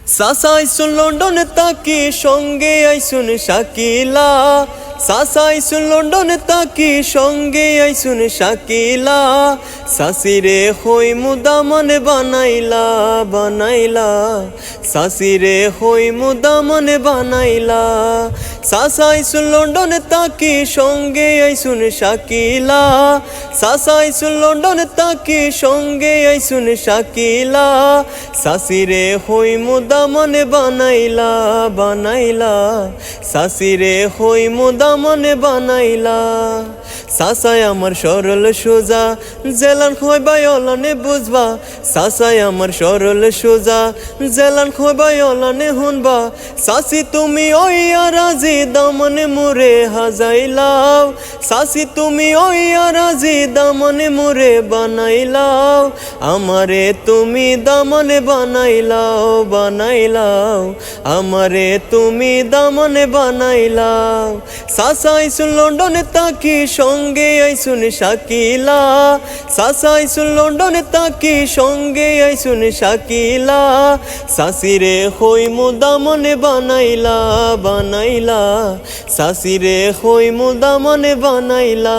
সাসা আইসুন লন্ডনে তাকি সঙ্গে আইসুন শাকিলা। সাসা আইসুন লন্ডনে তাকি সঙ্গে আইসুন শাকিলা। সাসিরে হই মুদা মনে বানাইলা বানাইলা। সাসিরে হই মুদা মনে বানাইলা। সাসা আইসুন লন্ডনে তাকি সঙ্গে আইসুন শাকিলা। সাসা আইসুন লন্ডনে তাকি সঙ্গে আইসুন শাকিলা। সাসিরে হই মুদা মনে বানাইলা বানাইলা। সাসিরে হই মুদা মনে বানাইলা। সাসায় আমার সরল সোজা জেলান খোয়বাই অলানে বুঝবা। সাসায় আমার সরল সোজা জেলান খোয়বাই অলানে হুনবা। সাসি তুমি ওই আরাজি দামনে মুরে হাজাইলাও। সাসি তুমি ওই আরাজি দামনে মুরে বানাইলাও। আমারে তুমি দামনে বানাইলাও বানাইলাও। আমারে তুমি দামনে বানাইলাও। সাসা আইসুন লন্ডনে তাকি সঙ্গে আইসুন শাকিলা। সাসা আইসুন লন্ডনে তাকি সঙ্গে আইসুন শাকিলা। সাসিরে হই মুদা মনে বানাইলা বানাইলা। সাসিরে হই মুদা মনে বানাইলা।